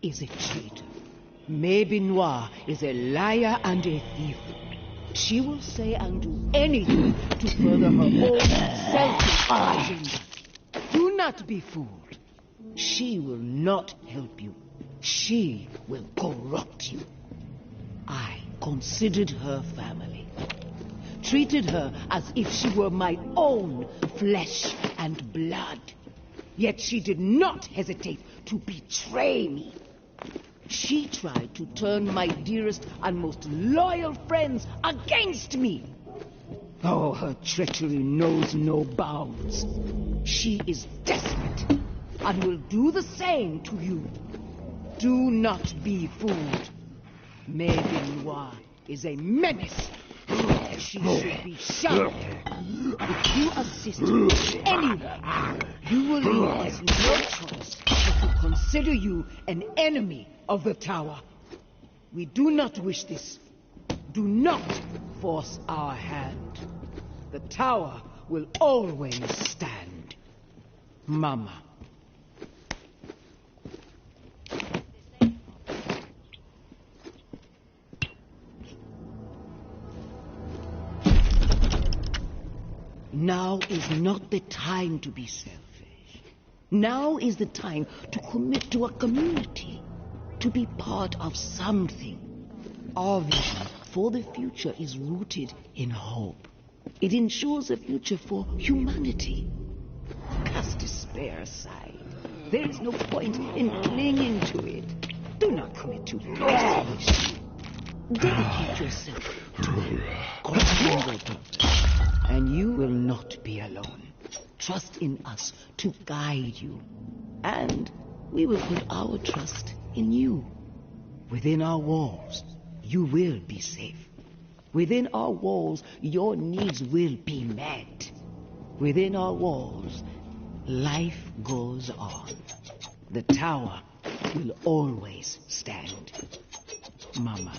is a traitor. Maybe Noir is a liar and a thief. She will say and do anything to further her own selfish agenda. Do not be fooled. She will not help you. She will corrupt you. I considered her family. Treated her as if she were my own flesh and blood. Yet she did not hesitate to betray me. She tried to turn my dearest and most loyal friends against me. Oh, her treachery knows no bounds. She is desperate and will do the same to you. Do not be fooled. Maiden Noir is a menace. She should be shunned. If you assist anyone, you will leave us no choice but to consider you an enemy of the Tower. We do not wish this. Do not force our hand. The Tower will always stand. Mama. Now is not the time to be selfish. Now is the time to commit to a community, to be part of something. Our vision for the future is rooted in hope. It ensures a future for humanity. Cast despair aside. There is no point in clinging to it. Do not commit to isolation. Dedicate yourself to a grander purpose, and you will not be alone. Trust in us to guide you, and we will put our trust in you. Within our walls, you will be safe. Within our walls, your needs will be met. Within our walls, life goes on. The Tower will always stand. Mama.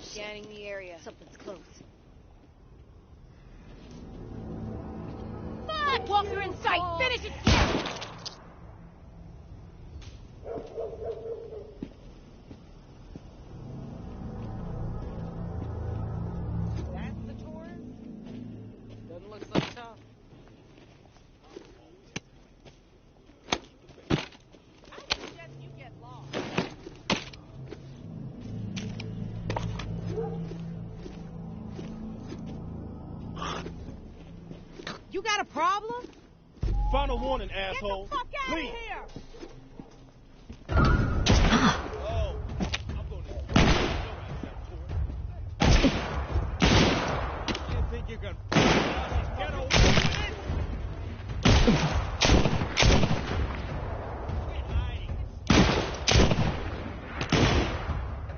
Scanning the area. Something's close. Fuck! Walker in sight! Finish it! That's the Taurus? Doesn't look so tough. I suggest you get lost. You got a problem? Final warning, asshole. Get the fuck out Please. of here! Oh, I'm going to you think you can get away with it? Quit hiding.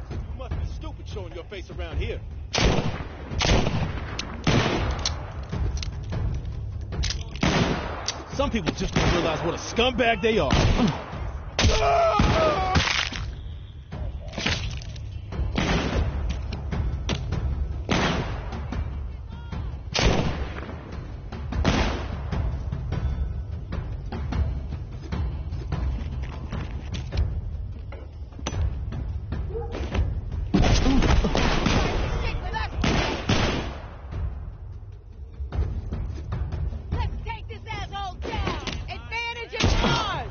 You must be stupid showing your face around here. Some people just don't realize what a scumbag they are. Let's take this asshole down! Advantage is ours!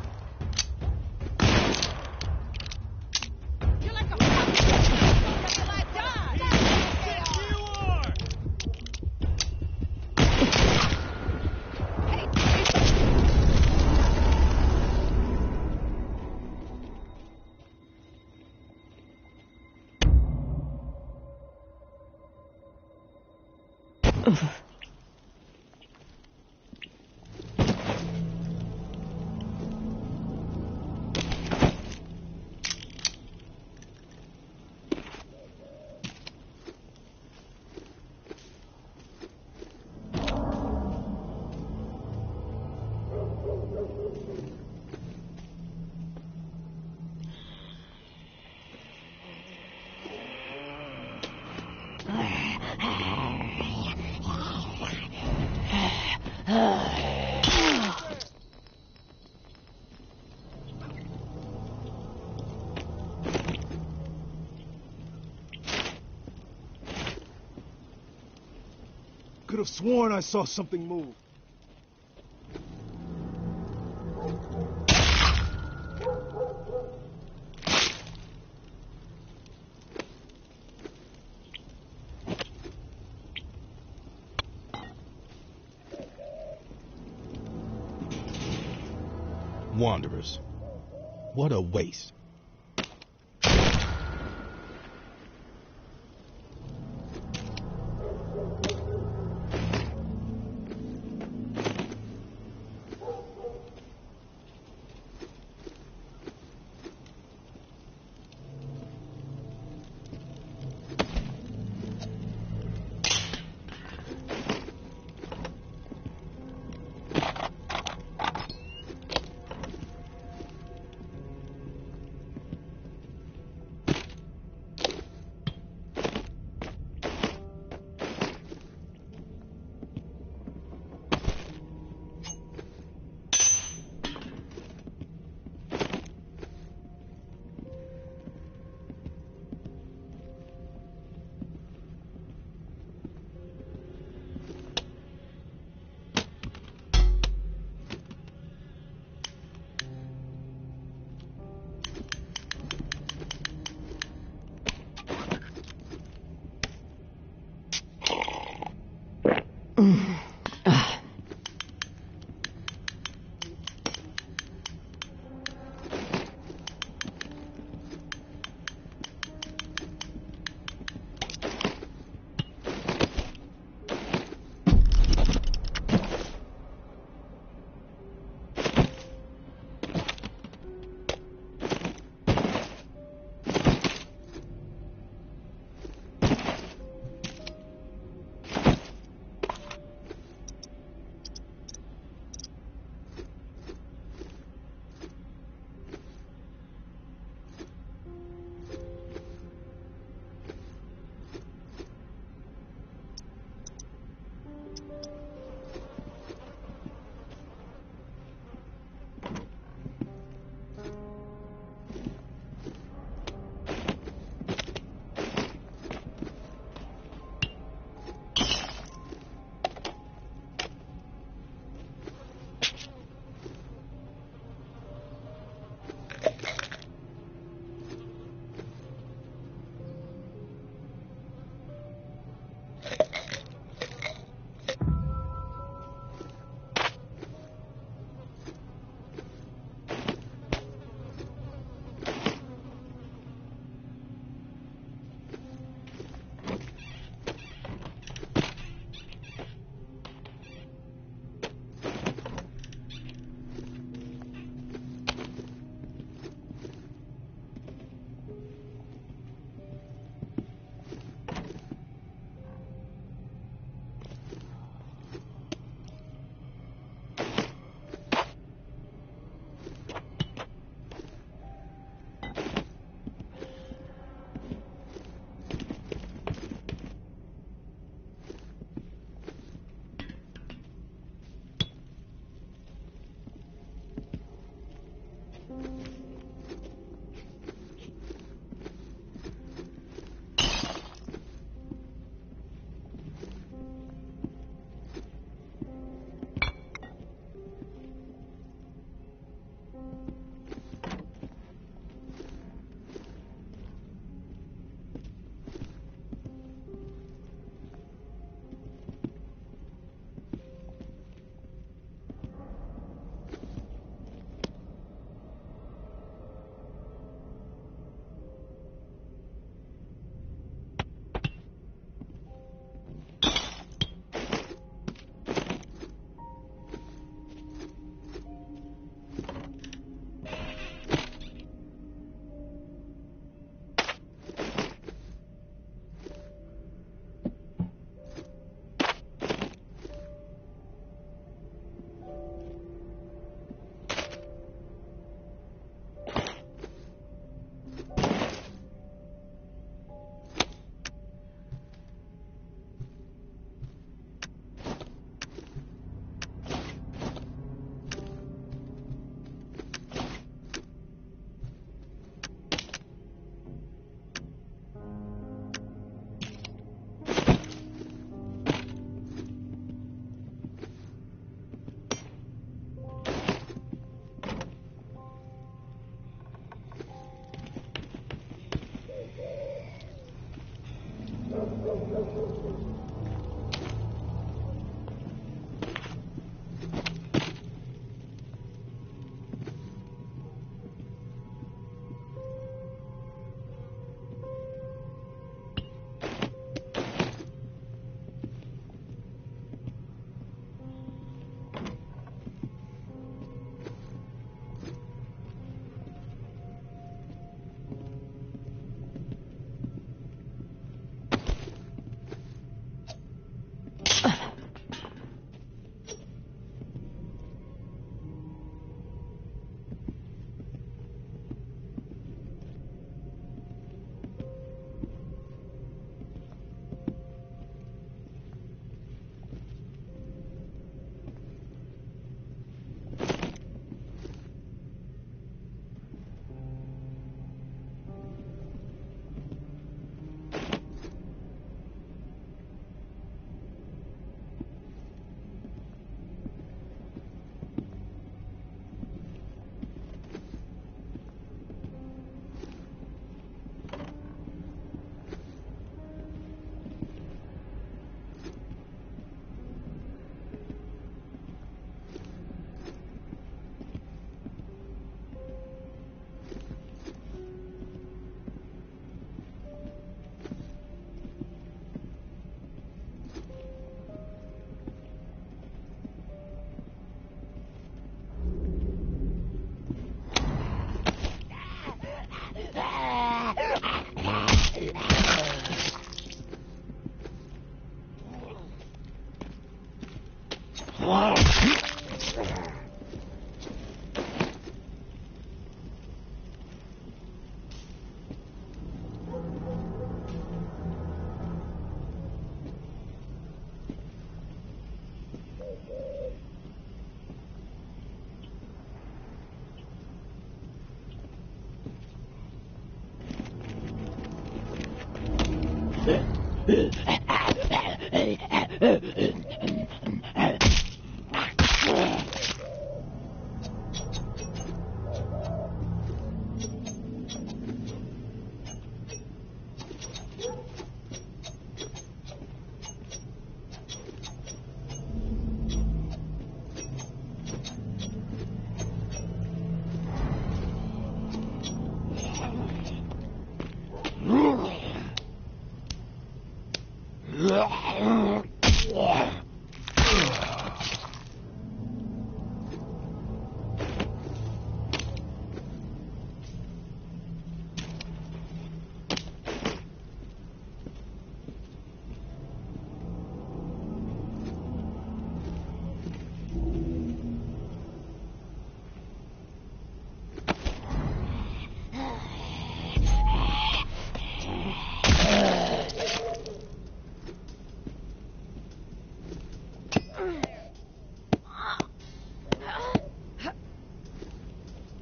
You're like a fucking you like die! You are! Could have sworn I saw something move. Wanderers. What a waste.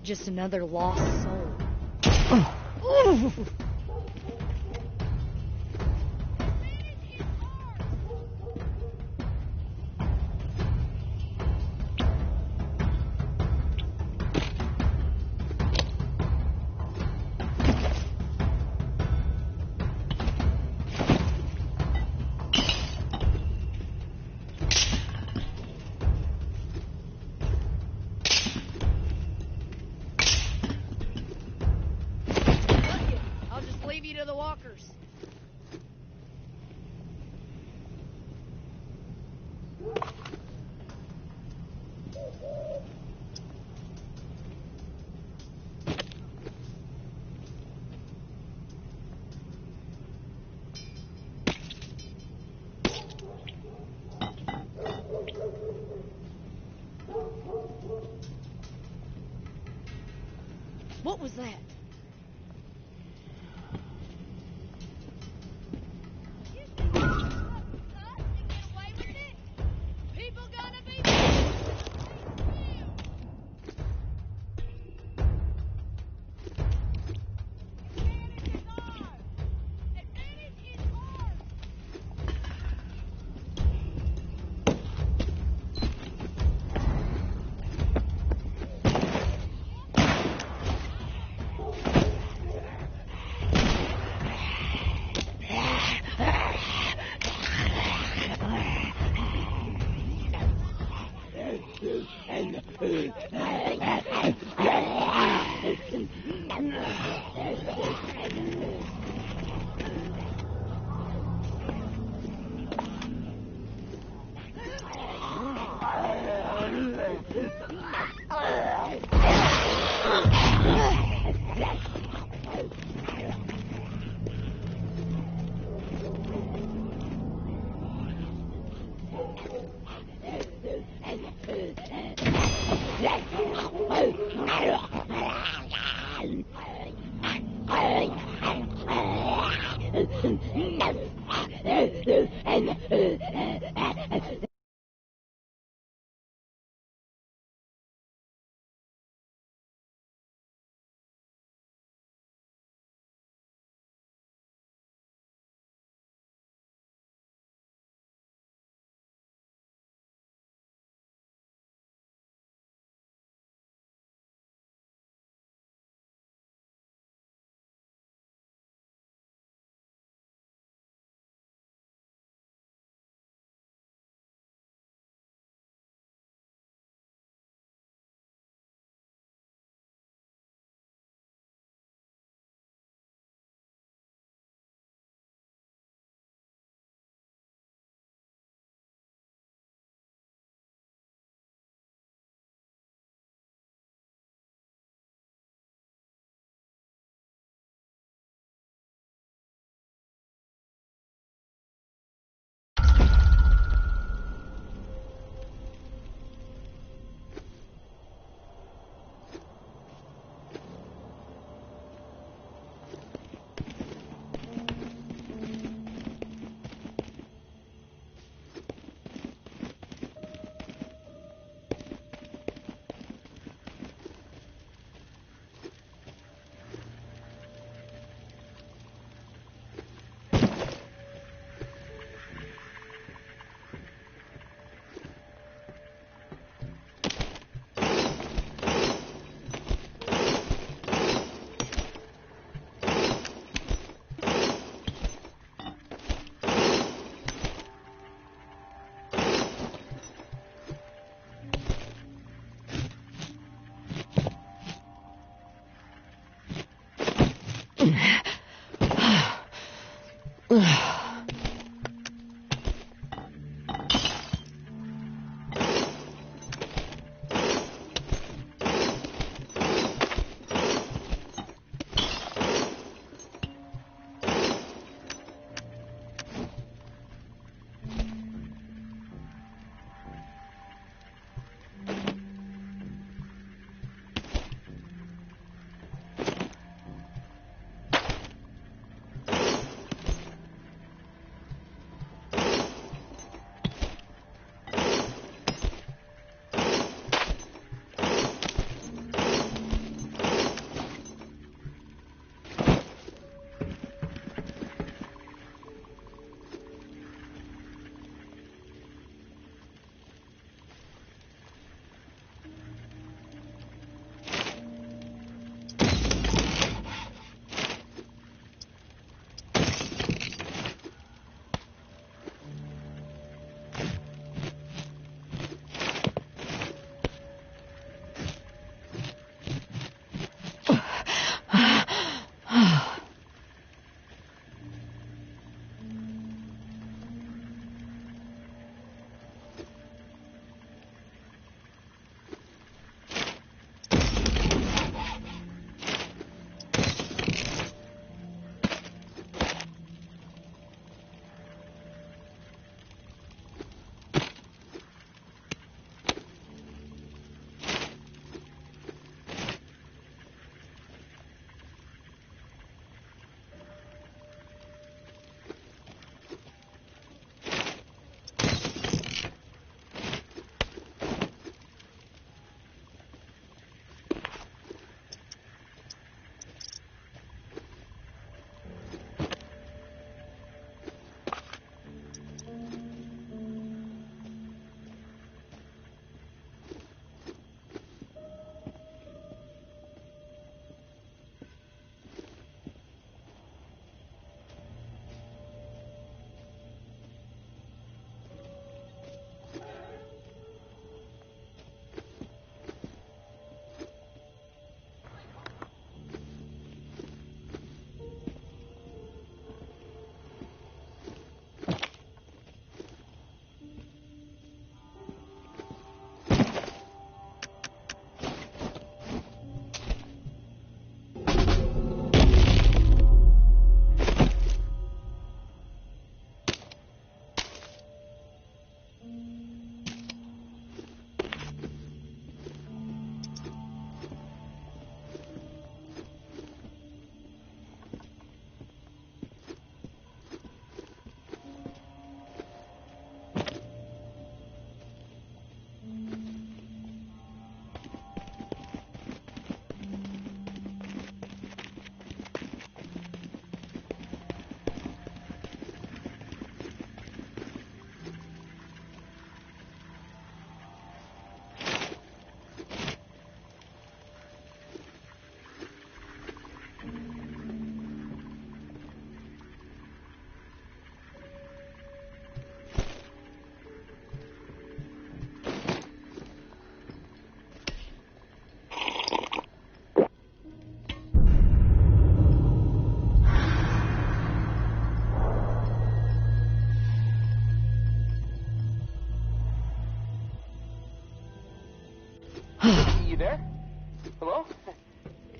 Just another lost soul. I'll just leave you to the walkers. What was that?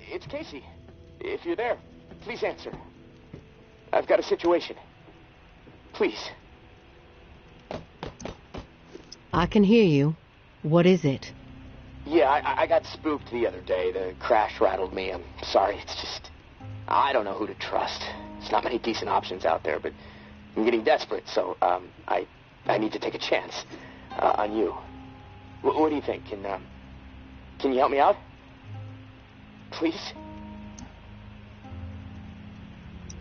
it's Casey. If you're there, please answer. I've got a situation. Please. I can hear you. What is it? Yeah, I got spooked the other day. The crash rattled me. I'm sorry. It's just... I don't know who to trust. There's not many decent options out there, but I'm getting desperate, so I need to take a chance on you. What do you think? Can you help me out? Please?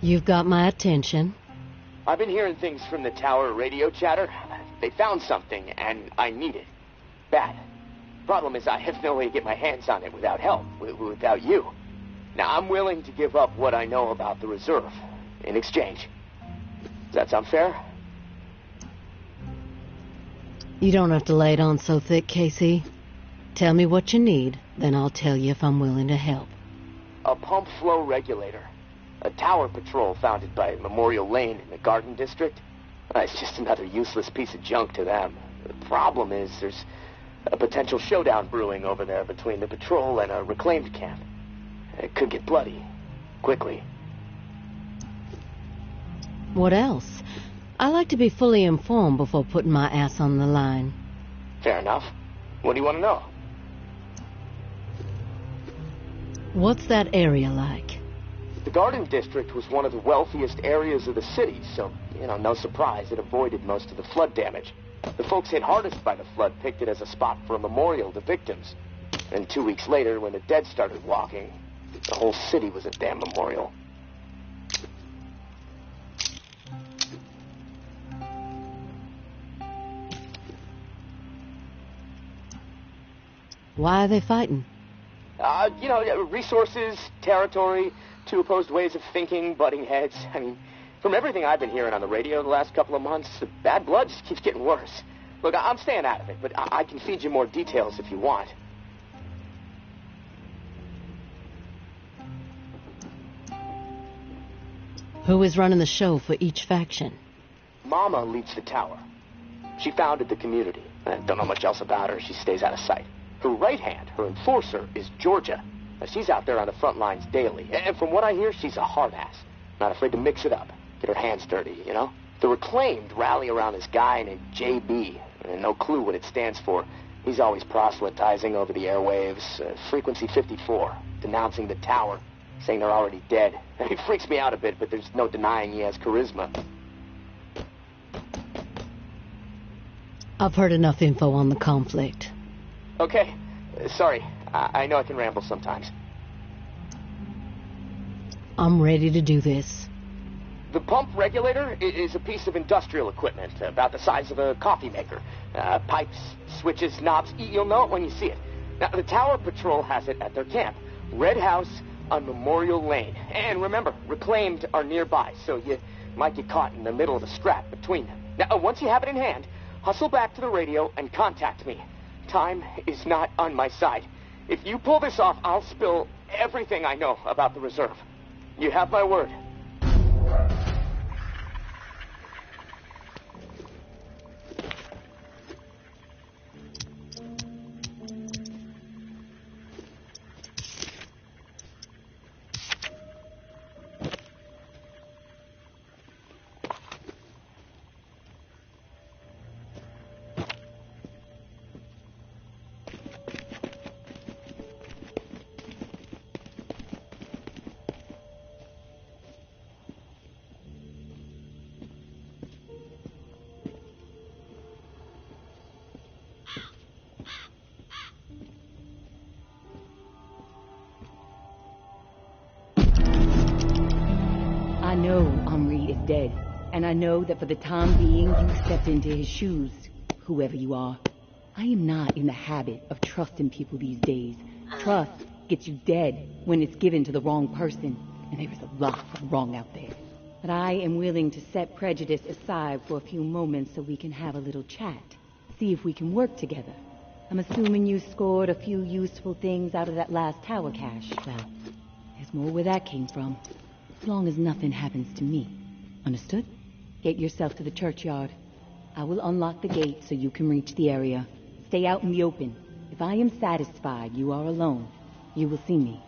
You've got my attention. I've been hearing things from the tower radio chatter. They found something, and I need it. Bad. Problem is, I have no way to get my hands on it without help, without you. Now, I'm willing to give up what I know about the reserve in exchange. Does that sound fair? You don't have to lay it on so thick, Casey. Tell me what you need, then I'll tell you if I'm willing to help. A pump flow regulator. A tower patrol founded by Memorial Lane in the Garden District. It's just another useless piece of junk to them. The problem is there's a potential showdown brewing over there between the patrol and a reclaimed camp. It could get bloody. Quickly. What else? I like to be fully informed before putting my ass on the line. Fair enough. What do you want to know? What's that area like? The Garden District was one of the wealthiest areas of the city, so, no surprise, it avoided most of the flood damage. The folks hit hardest by the flood picked it as a spot for a memorial to victims. And 2 weeks later, when the dead started walking, the whole city was a damn memorial. Why are they fighting? Resources, territory, two opposed ways of thinking, butting heads. I mean, from everything I've been hearing on the radio the last couple of months, the bad blood just keeps getting worse. Look, I'm staying out of it, but I can feed you more details if you want. Who is running the show for each faction? Mama leads the tower. She founded the community. I don't know much else about her. She stays out of sight. Her right hand, her enforcer, is Georgia. She's out there on the front lines daily. And from what I hear, she's a hard ass. Not afraid to mix it up. Get her hands dirty, The reclaimed rally around this guy named JB. And no clue what it stands for. He's always proselytizing over the airwaves. Frequency 54. Denouncing the tower. Saying they're already dead. It freaks me out a bit, but there's no denying he has charisma. I've heard enough info on the conflict. Okay. Sorry. I know I can ramble sometimes. I'm ready to do this. The pump regulator is a piece of industrial equipment about the size of a coffee maker. Pipes, switches, knobs. You'll know it when you see it. Now, the Tower Patrol has it at their camp. Red House on Memorial Lane. And remember, reclaimed are nearby, so you might get caught in the middle of a scrap between them. Now, once you have it in hand, hustle back to the radio and contact me. Time is not on my side. If you pull this off, I'll spill everything I know about the reserve. You have my word. I know Omri is dead, and I know that for the time being you stepped into his shoes, whoever you are. I am not in the habit of trusting people these days. Trust gets you dead when it's given to the wrong person, and there is a lot of wrong out there. But I am willing to set prejudice aside for a few moments so we can have a little chat, see if we can work together. I'm assuming you scored a few useful things out of that last tower cache. Well, there's more where that came from. As long as nothing happens to me. Understood? Get yourself to the churchyard. I will unlock the gate so you can reach the area. Stay out in the open. If I am satisfied you are alone, you will see me.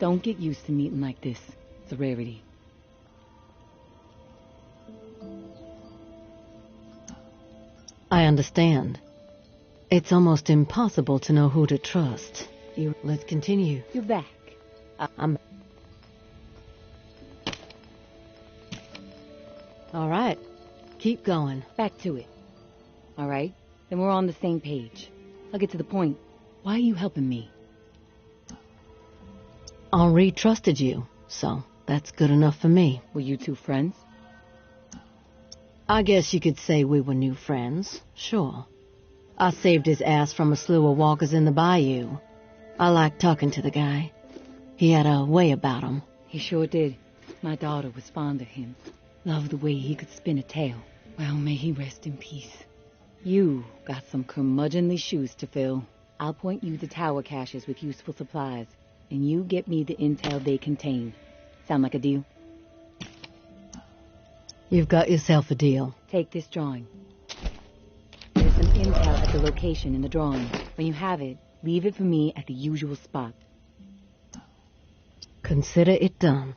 Don't get used to meeting like this. It's a rarity. I understand. It's almost impossible to know who to trust. Let's continue. You're back. I'm... All right. Keep going. Back to it. All right? Then we're on the same page. I'll get to the point. Why are you helping me? Henri trusted you, so that's good enough for me. Were you two friends? I guess you could say we were new friends, sure. I saved his ass from a slew of walkers in the bayou. I liked talking to the guy. He had a way about him. He sure did. My daughter was fond of him. Loved the way he could spin a tale. Well, may he rest in peace. You got some curmudgeonly shoes to fill. I'll point you to tower caches with useful supplies, and you get me the intel they contain. Sound like a deal? You've got yourself a deal. Take this drawing. There's some intel at the location in the drawing. When you have it, leave it for me at the usual spot. Consider it done.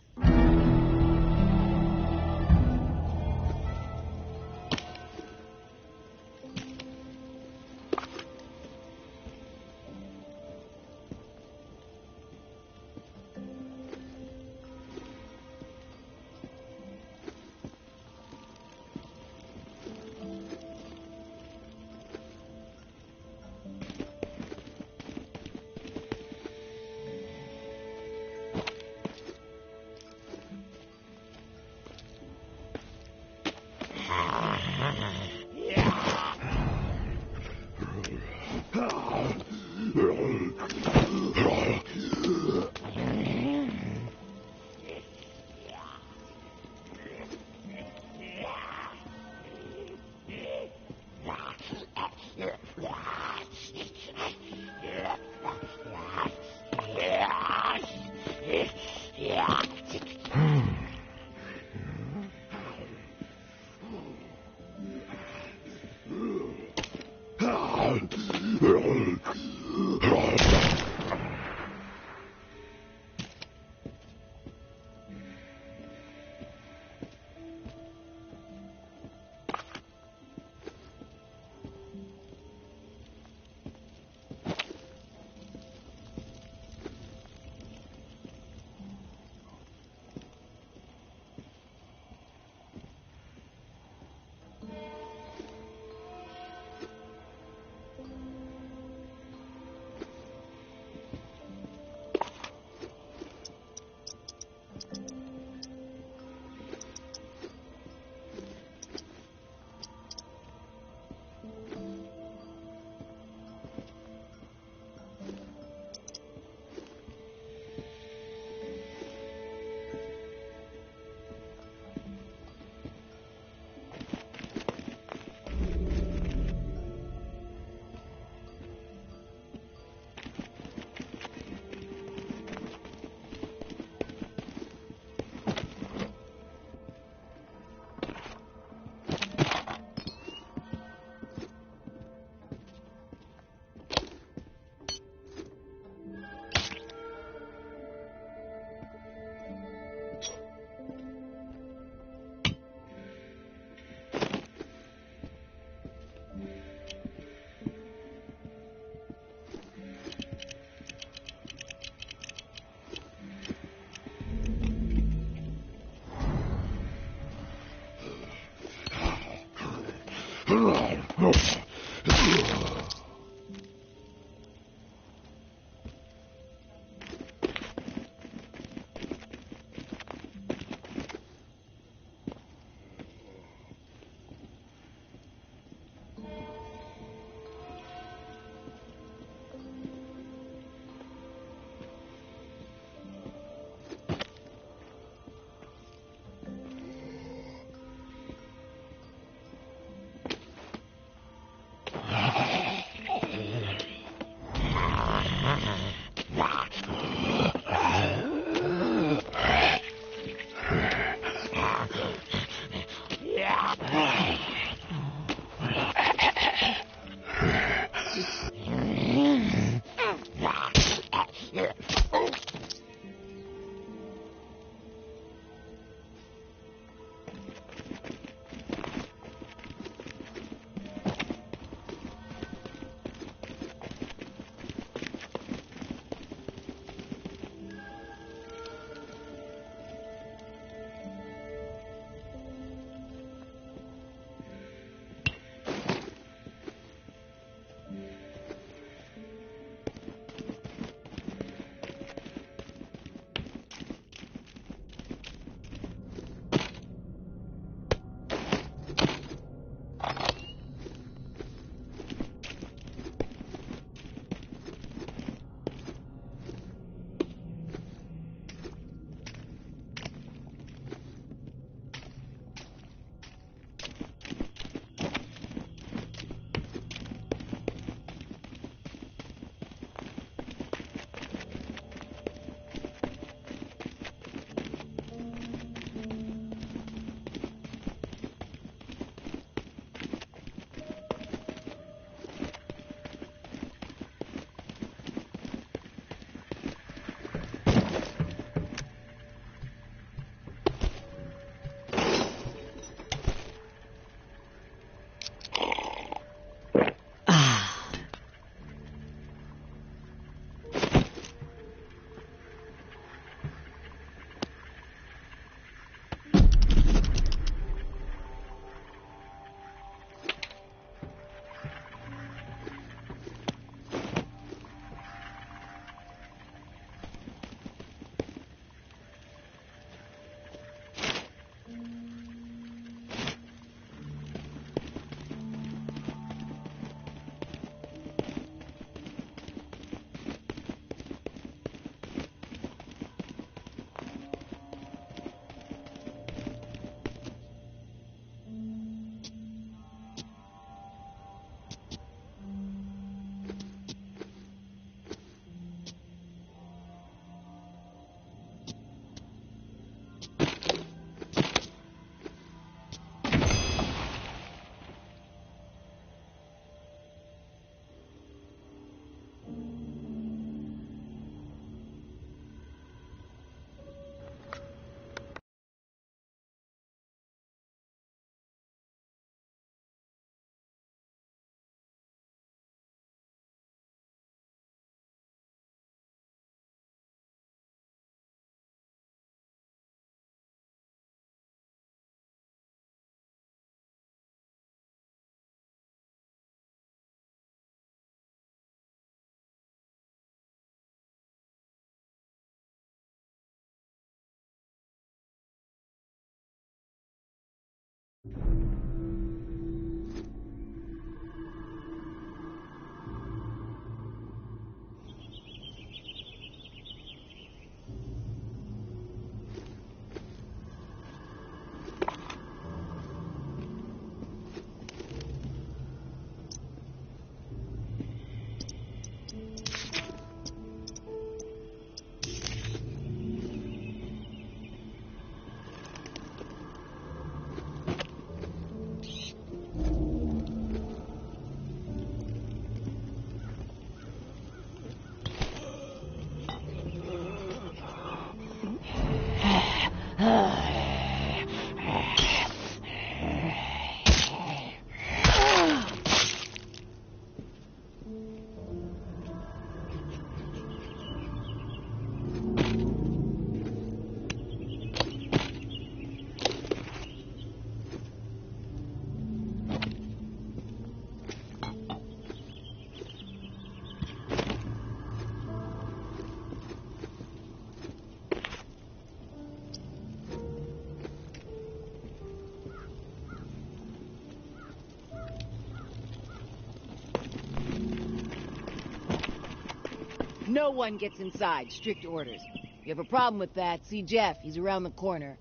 no one gets inside. Strict orders. If you have a problem with that, see Jeff. He's around the corner.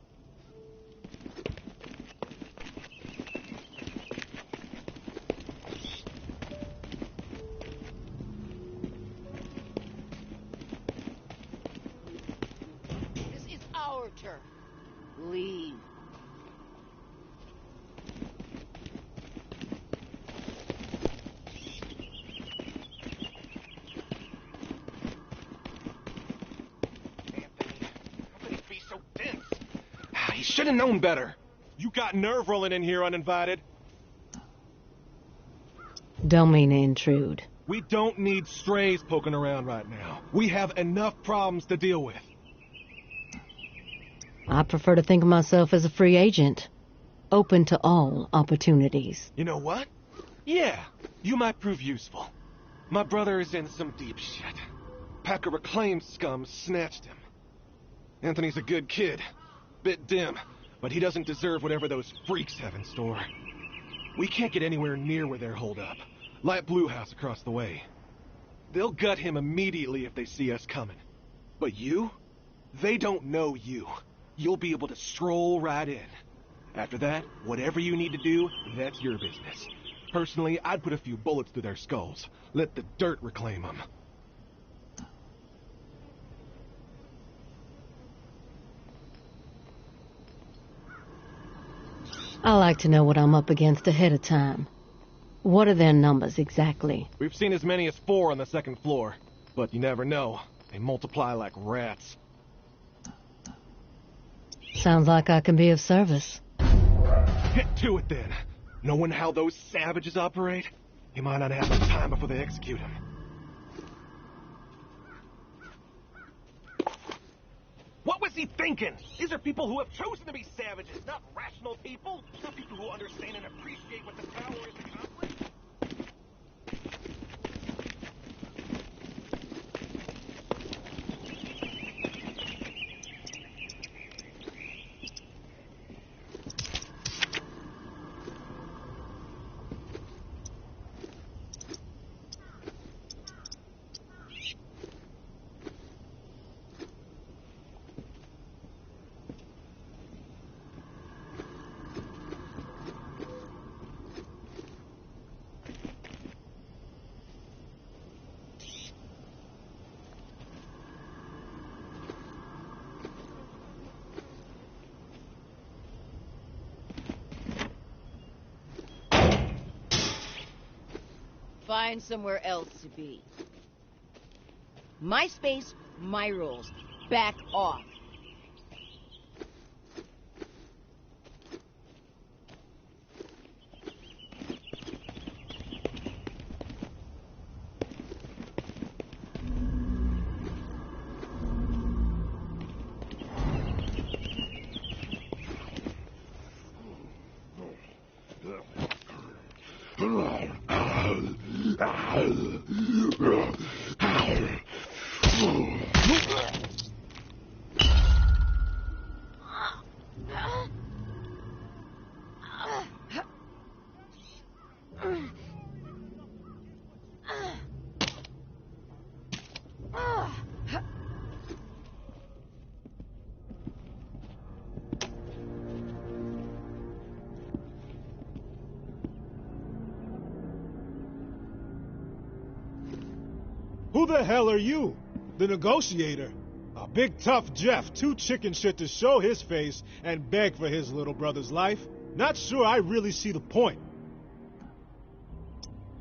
This is our turf. Leave. He should have known better. You got nerve rolling in here uninvited. Don't mean to intrude. We don't need strays poking around right now. We have enough problems to deal with. I prefer to think of myself as a free agent, open to all opportunities. You know what? Yeah, you might prove useful. My brother is in some deep shit. Pack of reclaimed scum snatched him. Anthony's a good kid. Bit dim, but he doesn't deserve whatever those freaks have in store. We can't get anywhere near where they're holed up. Light Blue House across the way. They'll gut him immediately if they see us coming. But you? They don't know you. You'll be able to stroll right in. After that, whatever you need to do, that's your business. Personally, I'd put a few bullets through their skulls. Let the dirt reclaim them. I like to know what I'm up against ahead of time. What are their numbers exactly? We've seen as many as 4 on the second floor. But you never know. They multiply like rats. Sounds like I can be of service. Get to it then. Knowing how those savages operate, you might not have much time before they execute him. What was he thinking? These are people who have chosen to be savages, not rational people. Not people who understand and appreciate what the tower has accomplished. Find somewhere else to be. My space, my rules. Back off. Who the hell are you? The negotiator? A big tough Jeff, too chicken shit to show his face and beg for his little brother's life? Not sure I really see the point.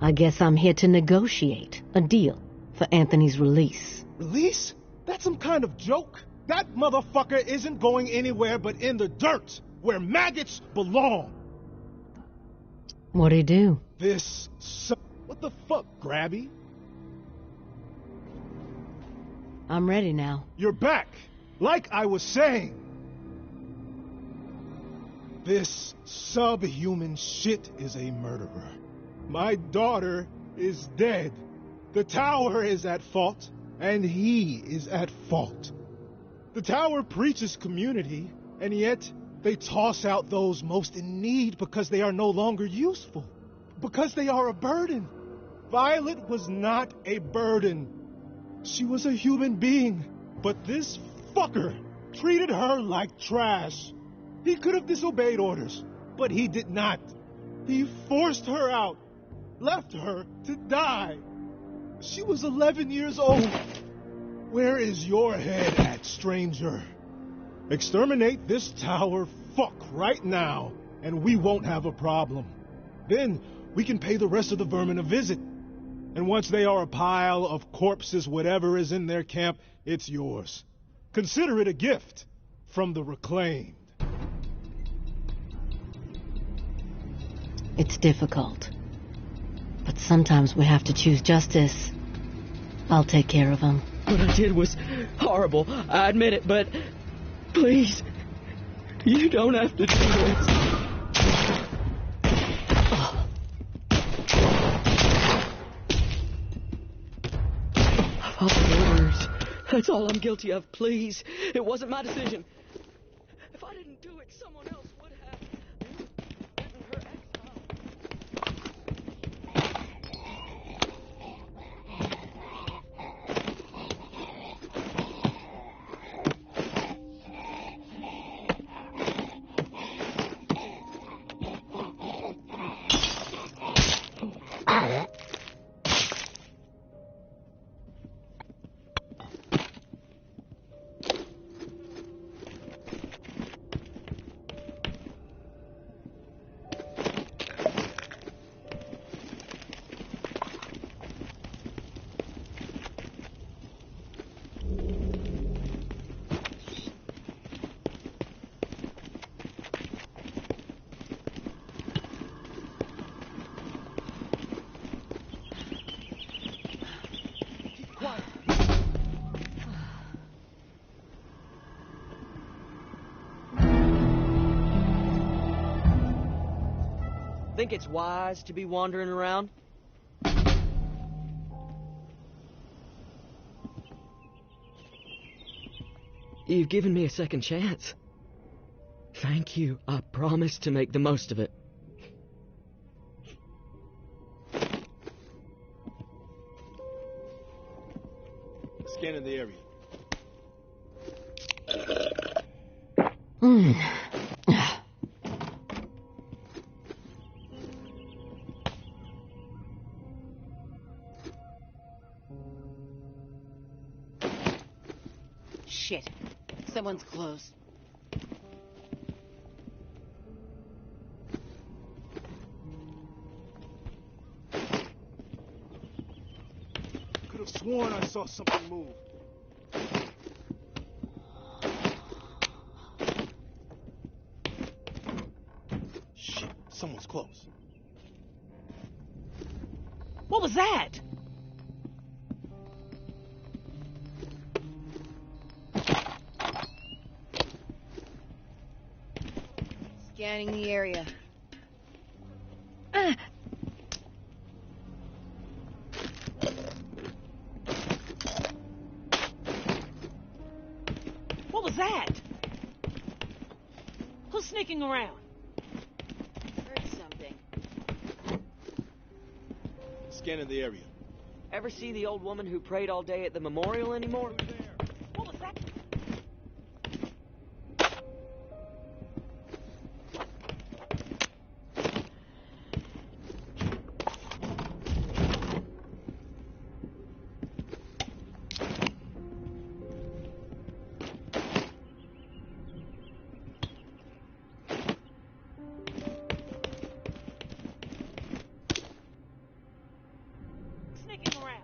I guess I'm here to negotiate a deal for Anthony's release. Release? That's some kind of joke? That motherfucker isn't going anywhere but in the dirt, where maggots belong. What'd he do? What the fuck, Grabby? I'm ready now. You're back. Like I was saying. This subhuman shit is a murderer. My daughter is dead. The tower is at fault, and he is at fault. The tower preaches community, and yet they toss out those most in need because they are no longer useful. Because they are a burden. Violet was not a burden. She was a human being, but this fucker treated her like trash. He could have disobeyed orders, but he did not. He forced her out, left her to die. She was 11 years old. Where is your head at, stranger? Exterminate this tower fuck right now, and we won't have a problem. Then we can pay the rest of the vermin a visit. And once they are a pile of corpses, whatever is in their camp, it's yours. Consider it a gift from the reclaimed. It's difficult. But sometimes we have to choose justice. I'll take care of him. What I did was horrible, I admit it, but please, you don't have to do this. I followed orders. That's all I'm guilty of, please. It wasn't my decision. If I didn't do it, someone else would have. Given her exile. Think it's wise to be wandering around? You've given me a second chance. Thank you. I promise to make the most of it. Scanning the area. Shit. Someone's close. Could have sworn I saw something move. Shit, someone's close. What was that? Scanning the area. What was that? Who's sneaking around? Heard something. Scanning the area. Ever see the old woman who prayed all day at the memorial anymore? What was that? Sneaking around.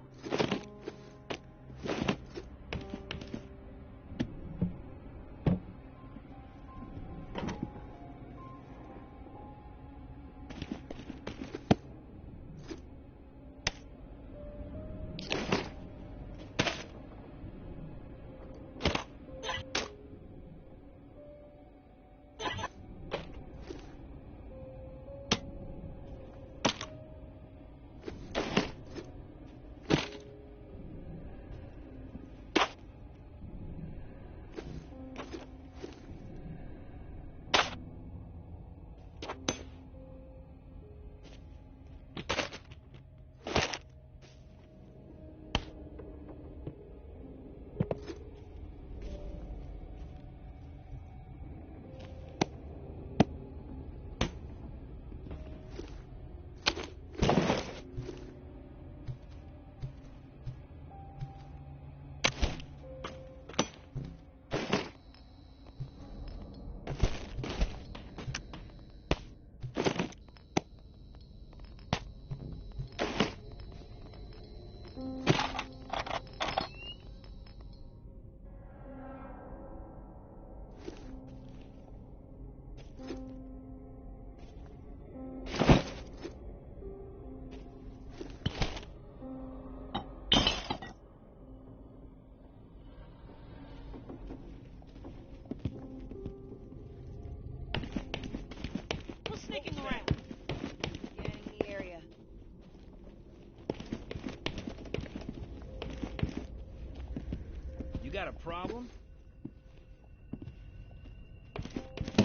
You got a problem?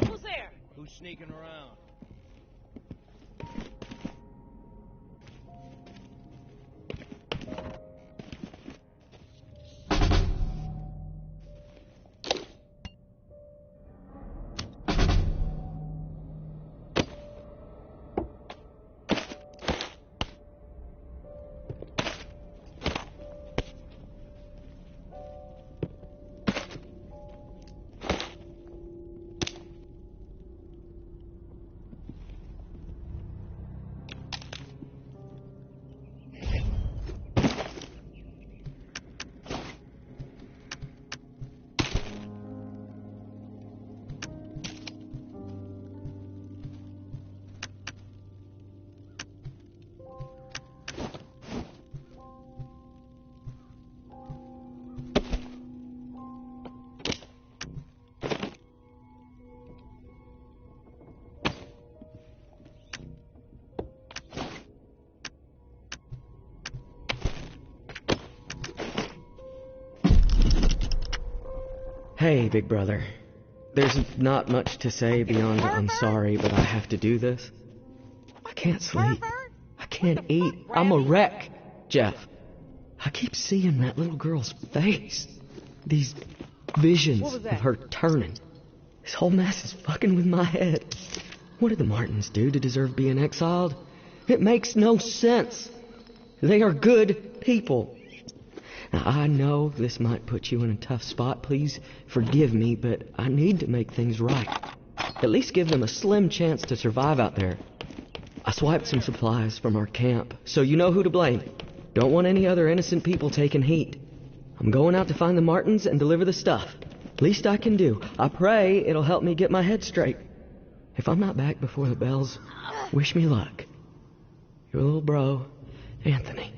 Who's there? Who's sneaking around? Hey, big brother. There's not much to say beyond I'm sorry, but I have to do this. I can't sleep. I can't eat. I'm a wreck, Jeff. I keep seeing that little girl's face. These visions of her turning. This whole mess is fucking with my head. What did the Martins do to deserve being exiled? It makes no sense. They are good people. Now, I know this might put you in a tough spot. Please forgive me, but I need to make things right. At least give them a slim chance to survive out there. I swiped some supplies from our camp, so you know who to blame. Don't want any other innocent people taking heat. I'm going out to find the Martins and deliver the stuff. Least I can do. I pray it'll help me get my head straight. If I'm not back before the bells, wish me luck. Your little bro, Anthony.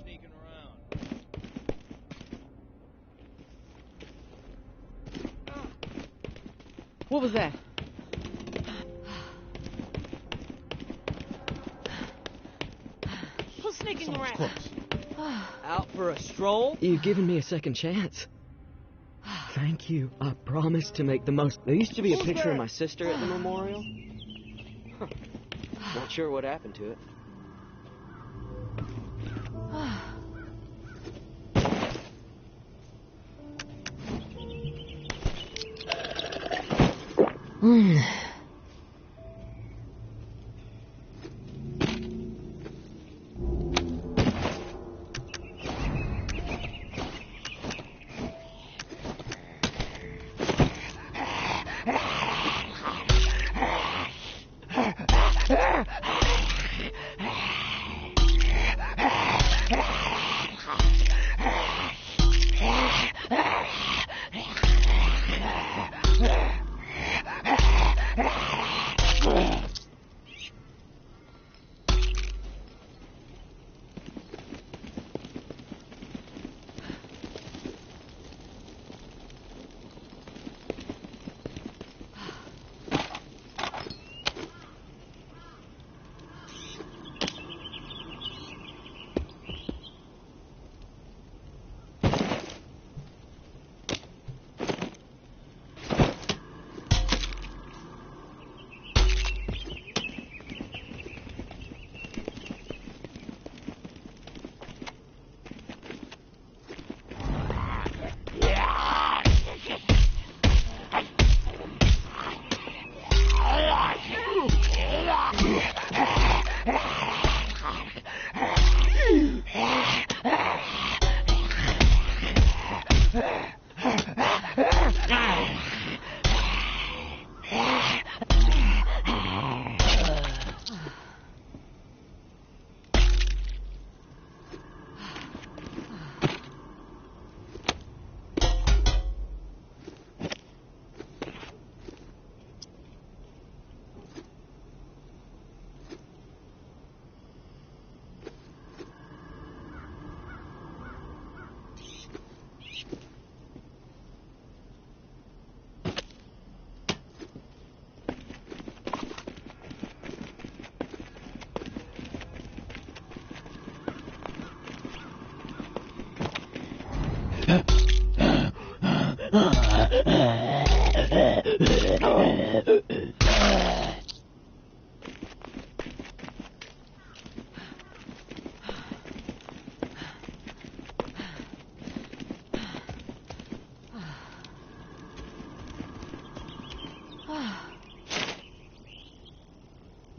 Sneaking around. What was that? Who's sneaking Someone's around? close. Out for a stroll? You've given me a second chance. Thank you. I promise to make the most. There used to be a picture of my sister at the memorial. Huh. Not sure what happened to it.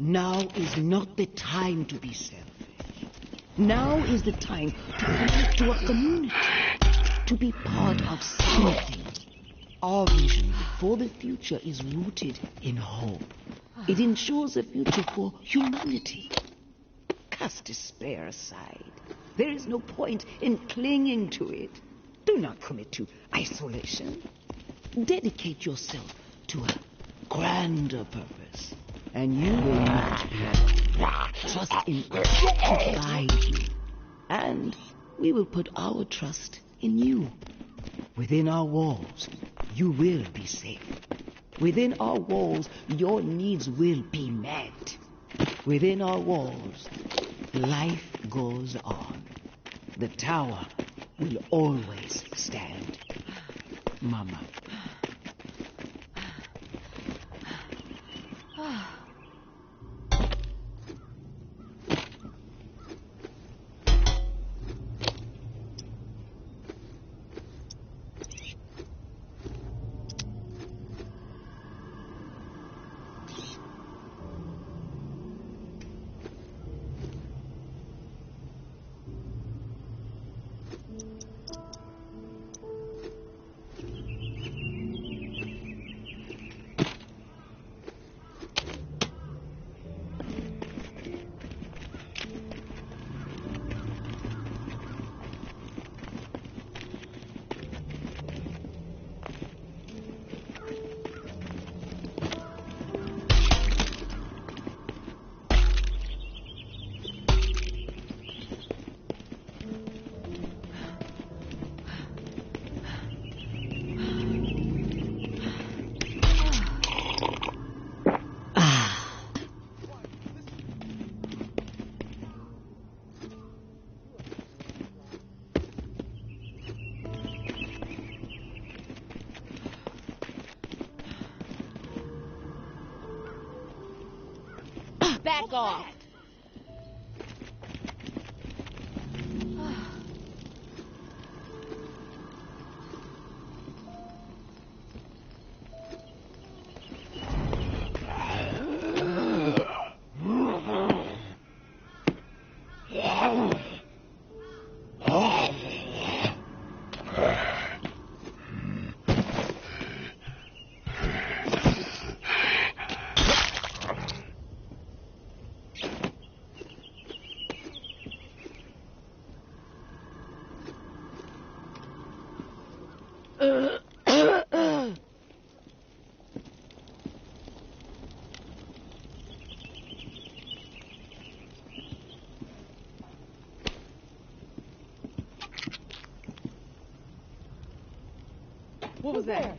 Now is not the time to be selfish. Now is the time to connect to a community, to be part of something. Our vision for the future is rooted in hope. It ensures a future for humanity. Cast despair aside. There is no point in clinging to it. Do not commit to isolation. Dedicate yourself to a grander purpose. And you will not be trust in us to guide you. And we will put our trust in you. Within our walls, you will be safe. Within our walls, your needs will be met. Within our walls, life goes on. The tower will always stand. Mama. Back off. What was that?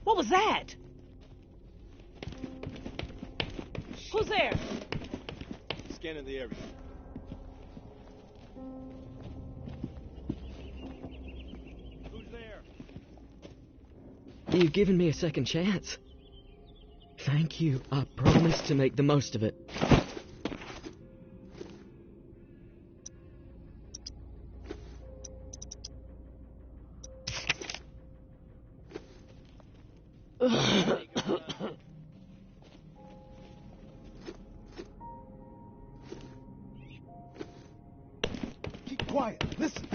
What was that? Who's there? Scanning the area. Who's there? You've given me a second chance. Thank you. I promise to make the most of it. Keep quiet. Listen.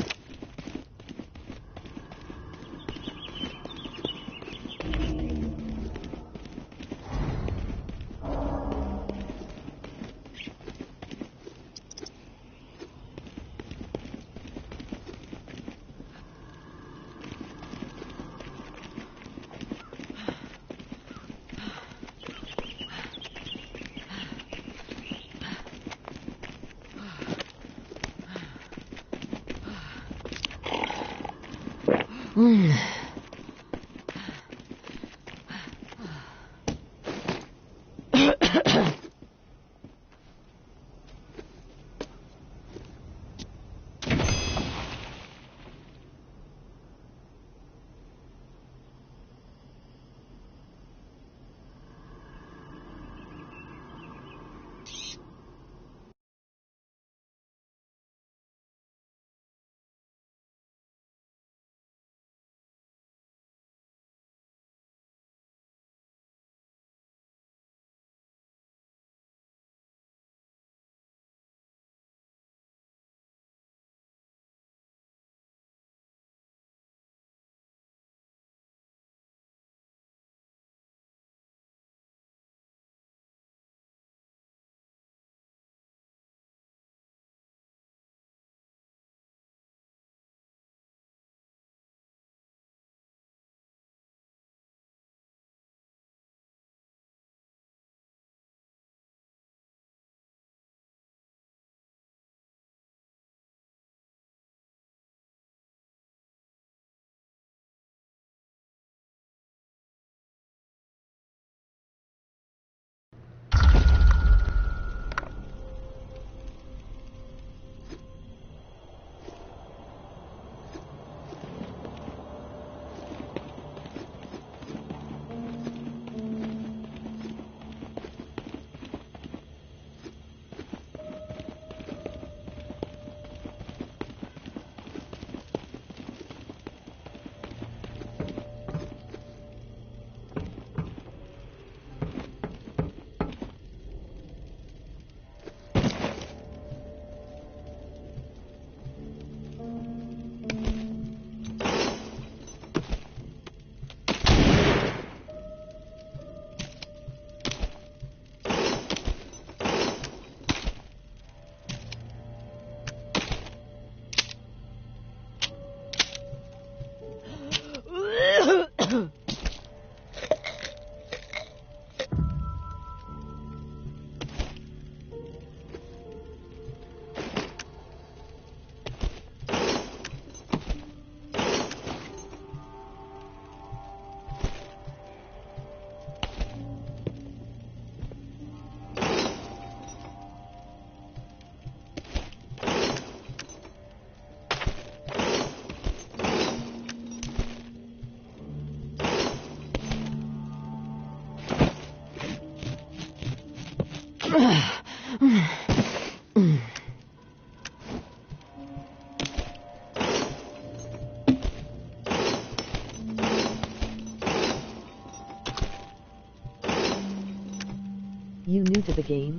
You new to the game?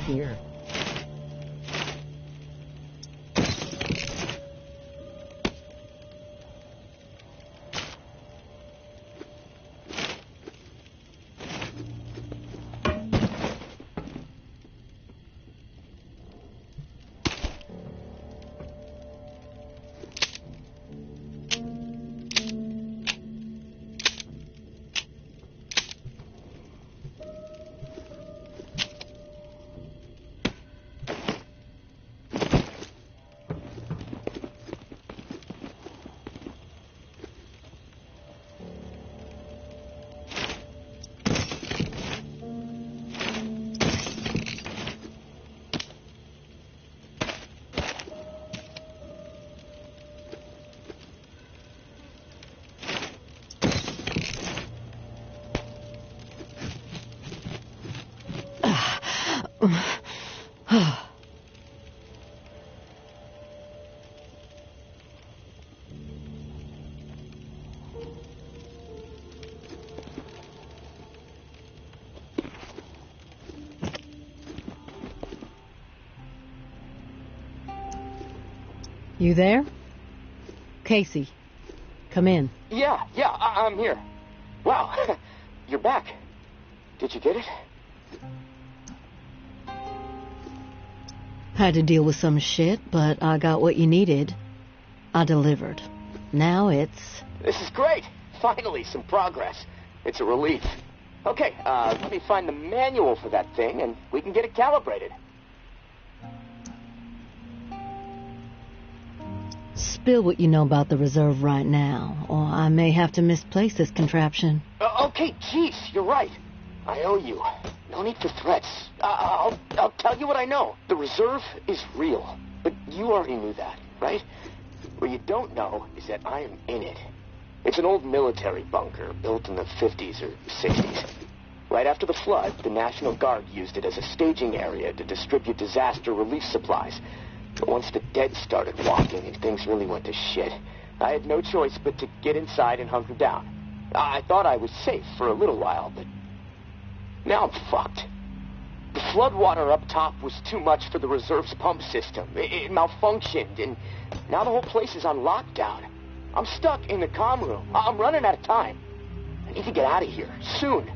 Here. You there? Casey, come in. Yeah, I'm here. Wow, you're back. Did you get it? Had to deal with some shit, but I got what you needed. I delivered. Now it's... This is great. Finally, some progress. It's a relief. Okay, let me find the manual for that thing, and we can get it calibrated. Spill what you know about the reserve right now, or I may have to misplace this contraption. Okay, jeez, you're right. I owe you. No need for threats. I'll tell you what I know. The reserve is real, but you already knew that, right? What you don't know is that I am in it. It's an old military bunker built in the 50s or 60s. Right after the flood, the National Guard used it as a staging area to distribute disaster relief supplies. But once the dead started walking and things really went to shit, I had no choice but to get inside and hunker down. I thought I was safe for a little while, but now I'm fucked. The floodwater up top was too much for the reserve's pump system. It malfunctioned, and now the whole place is on lockdown. I'm stuck in the comm room. I'm running out of time. I need to get out of here, soon.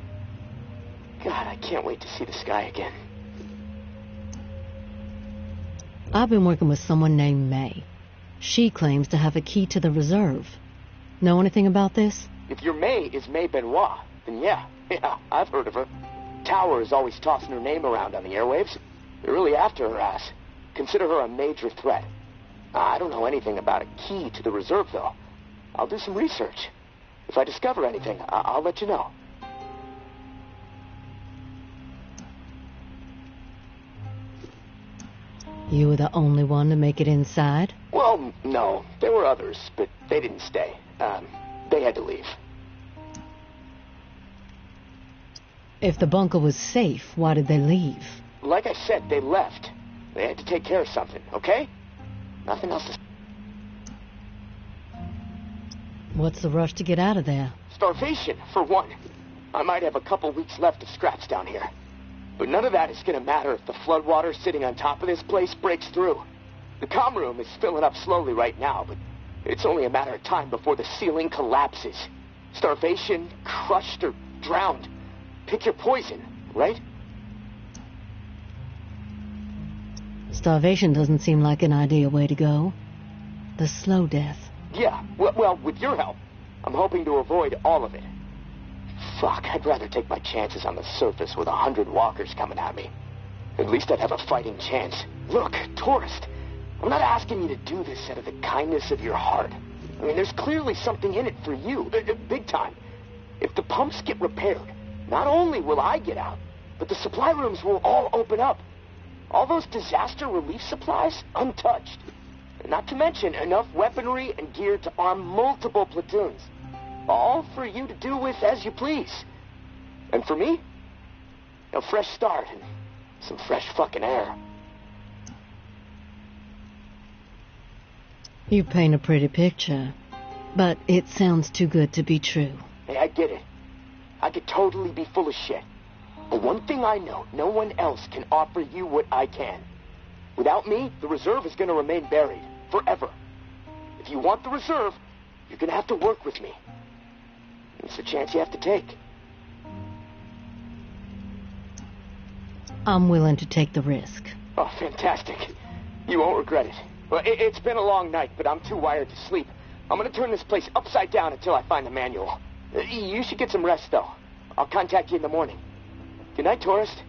God, I can't wait to see the sky again. I've been working with someone named May. She claims to have a key to the reserve. Know anything about this? If your May is May Benoit, then yeah, I've heard of her. Tower is always tossing her name around on the airwaves. They're really after her ass. Consider her a major threat. I don't know anything about a key to the reserve, though. I'll do some research. If I discover anything, I'll let you know. You were the only one to make it inside? Well, no. There were others, but they didn't stay. They had to leave. If the bunker was safe, why did they leave? Like I said, they left. They had to take care of something, okay? Nothing else to... What's the rush to get out of there? Starvation, for one. I might have a couple weeks left of scraps down here. But none of that is going to matter if the floodwater sitting on top of this place breaks through. The comm room is filling up slowly right now, but it's only a matter of time before the ceiling collapses. Starvation, crushed, or drowned. Pick your poison, right? Starvation doesn't seem like an ideal way to go. The slow death. Yeah, well, with your help, I'm hoping to avoid all of it. Fuck, I'd rather take my chances on the surface with 100 walkers coming at me. At least I'd have a fighting chance. Look, tourist, I'm not asking you to do this out of the kindness of your heart. I mean, there's clearly something in it for you, big time. If the pumps get repaired, not only will I get out, but the supply rooms will all open up. All those disaster relief supplies, untouched. Not to mention enough weaponry and gear to arm multiple platoons. All for you to do with as you please. And for me, a fresh start and some fresh fucking air. You paint a pretty picture, but it sounds too good to be true. Hey, I get it. I could totally be full of shit. But one thing I know, no one else can offer you what I can. Without me, the reserve is going to remain buried. Forever. If you want the reserve, you're going to have to work with me. It's a chance you have to take. I'm willing to take the risk. Oh, fantastic. You won't regret it. Well, it's been a long night, but I'm too wired to sleep. I'm going to turn this place upside down until I find the manual. You should get some rest, though. I'll contact you in the morning. Good night, tourist.